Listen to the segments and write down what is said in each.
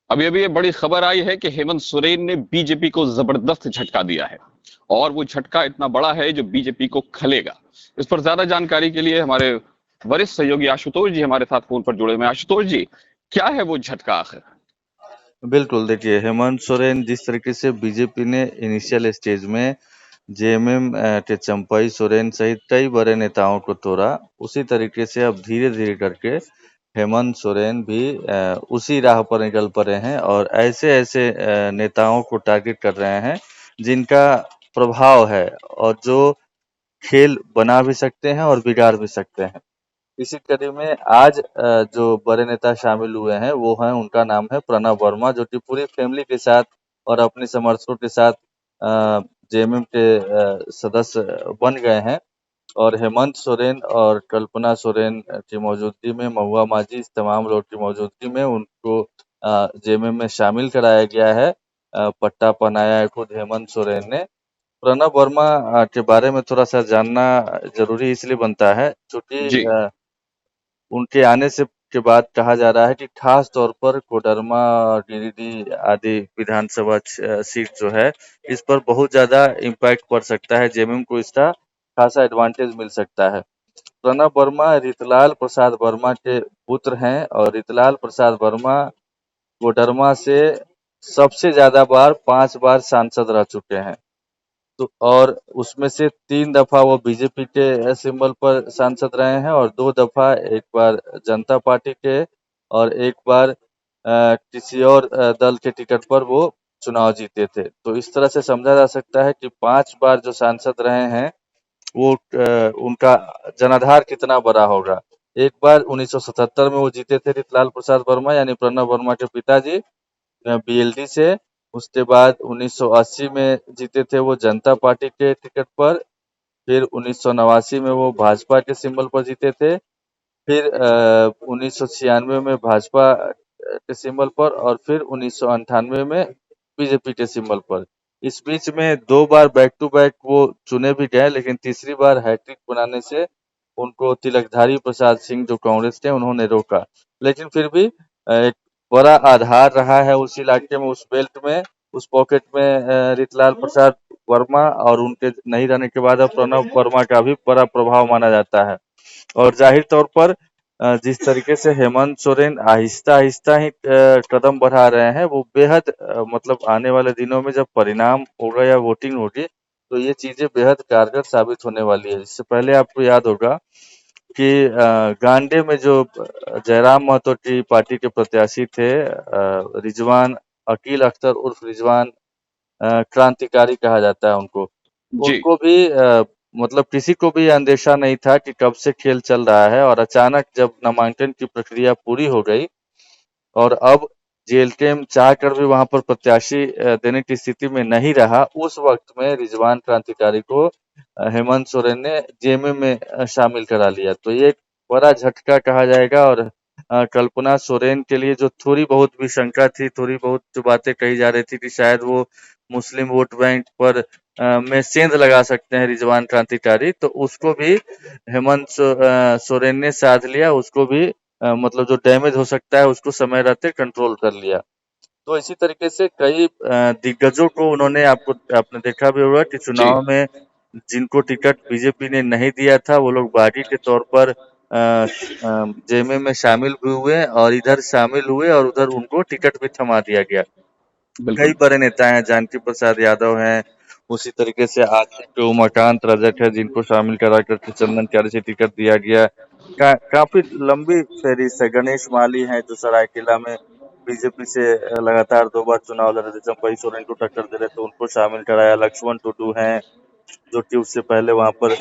अभी अभी ये बड़ी खबर आई है कि हेमंत सोरेन ने बीजेपी को जबरदस्त झटका दिया है और वो झटका इतना बड़ा है जो बीजेपी को खलेगा। इस पर ज्यादा जानकारी के लिए हमारे वरिष्ठ सहयोगी आशुतोष जी हमारे साथ फोन पर जुड़े हुए हैं। आशुतोष जी, क्या है वो झटका आखिर? बिल्कुल, देखिए हेमंत सोरेन जिस तरीके से बीजेपी ने इनिशियल स्टेज में जेएमएम के चंपई सोरेन सहित कई बड़े नेताओं को तोड़ा, उसी तरीके से अब धीरे-धीरे करके हेमंत सोरेन भी उसी राह पर निकल पड़े हैं और ऐसे-ऐसे नेताओं को टारगेट कर रहे हैं, जिनका प्रभाव है और जो खेल बना भी सकते हैं और बिगाड़ भी सकते हैं। इसी कड़ी में आज जो बड़े नेता शामिल हुए हैं वो हैं, उनका नाम है प्रणब वर्मा, जो कि पूरी फैमिली के साथ और अपने समर्थकों के साथ जेएमएम के सदस्य बन गए हैं। और हेमंत सोरेन और कल्पना सोरेन की मौजूदगी में, महुआ माझी, इस तमाम लोग की मौजूदगी में उनको जेएमएम में शामिल कराया गया है। पट्टा पहनाया है खुद हेमंत सोरेन ने। प्रणब वर्मा के बारे में थोड़ा सा जानना जरूरी इसलिए बनता है क्योंकि जी। उनके आने से के बाद कहा जा रहा है कि खास तौर पर कोडरमा और गिरिडीह आदि विधानसभा सीट जो है, इस पर बहुत ज़्यादा इम्पैक्ट पड़ सकता है। जेएमएम को इसका खासा एडवांटेज मिल सकता है। प्रणब वर्मा रितलाल प्रसाद वर्मा के पुत्र हैं और रितलाल प्रसाद वर्मा कोडरमा से सबसे ज़्यादा बार 5 बार सांसद रह चुके हैं। तो और उसमें से 3 दफ़ा वो बीजेपी के सिंबल पर सांसद रहे हैं और 2 दफ़ा, एक बार जनता पार्टी के और एक बार किसी और दल के टिकट पर वो चुनाव जीते थे। तो इस तरह से समझा जा सकता है कि 5 बार जो सांसद रहे हैं वो उनका जनाधार कितना बड़ा होगा। एक बार 1977 में वो जीते थे रितलाल प्रसाद वर्मा यानी प्रणब वर्मा के पिताजी बीएलडी से। उसके बाद 1980 में जीते थे वो जनता पार्टी के टिकट पर। फिर 1989 में वो भाजपा के सिंबल पर जीते थे। फिर 1996 में भाजपा के सिंबल पर और फिर 1998 में बीजेपी के सिंबल पर। इस बीच में 2 बार बैक टू बैक वो चुने भी गए, लेकिन तीसरी बार हैट्रिक बनाने से उनको तिलकधारी प्रसाद सिंह जो कांग्रेस थे उन्होंने रोका। लेकिन फिर भी एक बड़ा आधार रहा है उस इलाके में, उस बेल्ट में, उस पॉकेट में रितलाल प्रसाद वर्मा, और उनके नहीं रहने के बाद अब प्रणब वर्मा का भी बड़ा प्रभाव माना जाता है। और जाहिर तौर पर जिस तरीके से हेमंत सोरेन आहिस्ता-आहिस्ता ही कदम बढ़ा रहे हैं, वो बेहद मतलब आने वाले दिनों में जब परिणाम होगा या वोटिंग होगी, तो ये चीज़ें बेहद कारगर साबित होने वाली है। इससे पहले आपको याद होगा कि गांडे में जो जयराम महतो की पार्टी के प्रत्याशी थे, रिजवान अकील अख्तर उर्फ रिजवान, क्रांतिकारी कहा जाता है उनको। जी। उनको भी मतलब किसी को भी अंदेशा नहीं था कि कब से खेल चल रहा है, और अचानक जब नामांकन की प्रक्रिया पूरी हो गई और अब जेएलकेएम चाहकर भी वहां पर प्रत्याशी देने की स्थिति में नहीं रहा, उस वक्त में रिजवान क्रांतिकारी को हेमंत सोरेन ने जेएमएम में शामिल करा लिया। तो ये एक बड़ा झटका कहा जाएगा। और कल्पना सोरेन के लिए जो थोड़ी बहुत भी शंका थी, थोड़ी बहुत जो बातें कही जा रही थी कि शायद वो मुस्लिम वोट बैंक पर में सेंध लगा सकते हैं रिजवान क्रांतिकारी, तो उसको भी हेमंत सोरेन ने साध लिया। उसको भी मतलब जो डैमेज हो सकता है उसको समय रहते कंट्रोल कर लिया। तो इसी तरीके से कई दिग्गजों को उन्होंने, आपने देखा भी होगा कि जी। चुनाव में जिनको टिकट बीजेपी ने नहीं दिया था, वो लोग बागी के तौर पर जेएमएम में शामिल भी हुए और इधर शामिल हुए और उधर उनको टिकट भी थमा दिया गया। कई बिल्कुल। बड़े नेता हैं, जानकी प्रसाद यादव हैं, उसी तरीके से आजसू के उमाकांत रजक है, जिनको शामिल करा करके चंदन चारी से टिकट दिया गया। काफी लंबी फहरिस्त है। गणेश माली हैं जो सरायकेला में बीजेपी से लगातार 2 बार चुनाव लड़ रहे थे, चंपई सोरेन को टक्कर दे रहे थे, उनको शामिल कराया। लक्ष्मण टुडू हैं जो कि उससे पहले वहां पर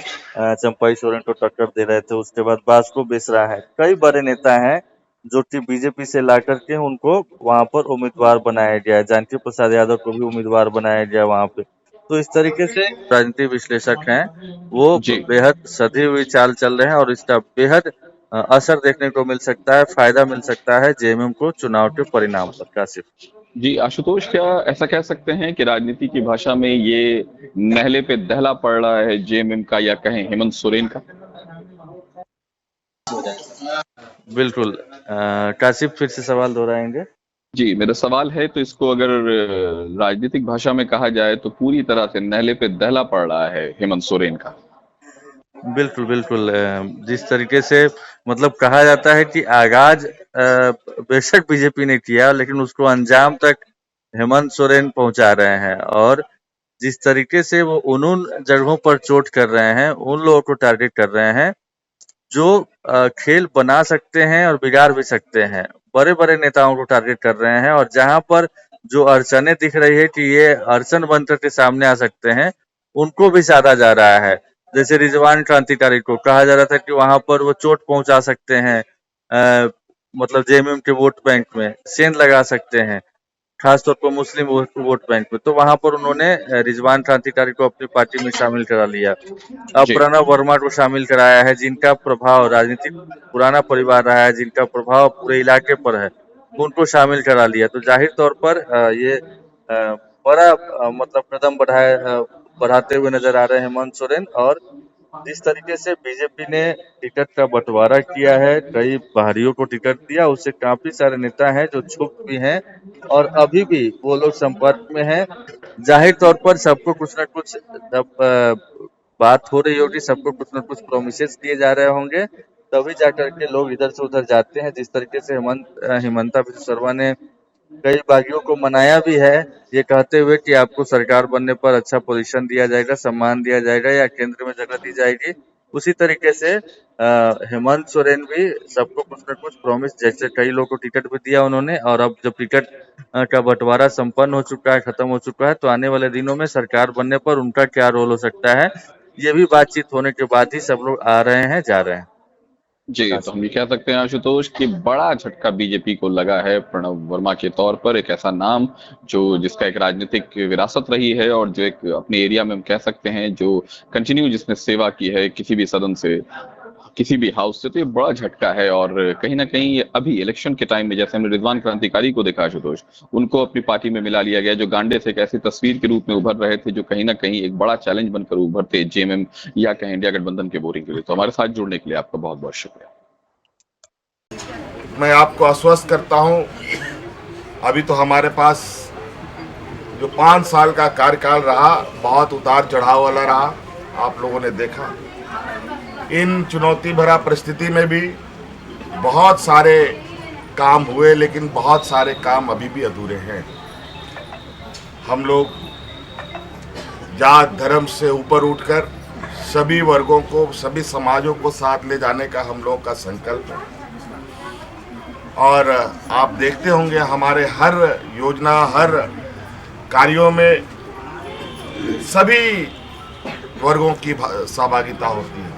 चंपई सोरेन को टक्कर दे रहे थे। उसके बाद बास्को बेसरा है। कई बड़े नेता हैं जो कि बीजेपी से ला करके उनको वहां पर उम्मीदवार बनाया गया है। जानकी प्रसाद यादव को भी उम्मीदवार बनाया गया वहां पे। तो इस तरीके से राजनीतिक विश्लेषक हैं, वो जी। बेहद सधी हुई चाल चल रहे हैं और इसका बेहद असर देखने को मिल सकता है, फायदा मिल सकता है जेएमएम को चुनाव के परिणाम पर। काशिफ। जी आशुतोष, क्या ऐसा कह सकते हैं कि राजनीति की भाषा में ये नहले पे दहला पड़ रहा है जेएमएम का, या कहें हेमंत सोरेन का? बिल्कुल। काशिफ फिर से सवाल दोहराएंगे? जी, मेरा सवाल है तो इसको अगर राजनीतिक भाषा में कहा जाए तो पूरी तरह से नहले पे दहला पड़ रहा है हेमंत सोरेन का। बिल्कुल, बिल्कुल। जिस तरीके से मतलब कहा जाता है कि आगाज़ बेशक बीजेपी ने किया, लेकिन उसको अंजाम तक हेमंत सोरेन पहुंचा रहे हैं। और जिस तरीके से वो उन जगहों पर चोट कर रहे हैं, उन लोगों को टारगेट कर रहे हैं जो खेल बना सकते हैं और बिगाड़ भी सकते हैं। बड़े-बड़े नेताओं को टारगेट कर रहे हैं, और जहां पर जो अड़चनें दिख रही है कि ये अड़चन बनकर के सामने आ सकते हैं, उनको भी साधा जा रहा है। जैसे रिजवान क्रांतिकारी को कहा जा रहा था कि वहां पर वो चोट पहुंचा सकते हैं, मतलब जेएमएम के वोट बैंक में सेंध लगा सकते हैं, खासतौर पर मुस्लिम वोट बैंक में। तो वहां पर उन्होंने रिजवान क्रांतिकारी को अपनी पार्टी में शामिल करा लिया। अब जी, प्रणब वर्मा को शामिल कराया है, जिनका प्रभाव राजनीतिक पुराना परिवार रहा है, जिनका प्रभाव पूरे इलाके पर है, उनको शामिल करा लिया। तो जाहिर तौर पर ये बड़ा मतलब कदम बढ़ाते हुए नजर आ रहे हैं हेमंत सोरेन। और जिस तरीके से बीजेपी ने टिकट का बंटवारा किया है, कई बाहरियों को टिकट दिया, उससे काफी सारे नेता हैं जो क्षुब्ध भी हैं, और अभी भी वो लोग संपर्क में हैं। जाहिर तौर पर सबको कुछ न कुछ जब बात हो रही होगी, सबको कुछ न कुछ प्रोमिसेस दिए जा रहे होंगे, तभी जाकर के लोग इधर से उधर जाते हैं। जिस तरीके से हिमंता बिस्वा शर्मा ने कई बागियों को मनाया भी है, ये कहते हुए कि आपको सरकार बनने पर अच्छा पोजीशन दिया जाएगा, सम्मान दिया जाएगा, या केंद्र में जगह दी जाएगी। उसी तरीके से हेमंत सोरेन भी सबको कुछ न कुछ प्रॉमिस, जैसे कई लोगों को टिकट भी दिया उन्होंने, और अब जब टिकट का बंटवारा संपन्न हो चुका है, खत्म हो चुका है, तो आने वाले दिनों में सरकार बनने पर उनका क्या रोल हो सकता है, ये भी बातचीत होने के बाद ही सब लोग आ रहे हैं, जा रहे हैं। जी, तो हम ये कह सकते हैं आशुतोष कि बड़ा झटका बीजेपी को लगा है प्रणब वर्मा के तौर पर। एक ऐसा नाम जो जिसका एक राजनीतिक विरासत रही है और जो एक अपने एरिया में हम कह सकते हैं जो कंटिन्यू जिसने सेवा की है किसी भी सदन से, किसी भी हाउस से, तो ये बड़ा झटका है। और कहीं ना कहीं ये अभी इलेक्शन के टाइम में जैसे हमने रिजवान क्रांतिकारी को देखा आशुतोष, उनको अपनी पार्टी में मिला लिया गया, जो गांडे से एक ऐसी तस्वीर के रूप में उभर रहे थे जो कहीं ना कहीं एक बड़ा चैलेंज बनकर उभरते जेएमएम या कहें इंडिया गठबंधन के बोरिंग के लिए। तो हमारे साथ जुड़ने के लिए आपका बहुत बहुत शुक्रिया। मैं आपको आश्वस्त करता हूं, अभी तो हमारे पास जो 5 साल का कार्यकाल रहा, बहुत उतार चढ़ाव वाला रहा, आप लोगों ने देखा। इन चुनौती भरा परिस्थिति में भी बहुत सारे काम हुए, लेकिन बहुत सारे काम अभी भी अधूरे हैं। हम लोग जात धर्म से ऊपर उठकर सभी वर्गों को, सभी समाजों को साथ ले जाने का हम लोगों का संकल्प है। और आप देखते होंगे हमारे हर योजना, हर कार्यों में सभी वर्गों की सहभागिता होती है।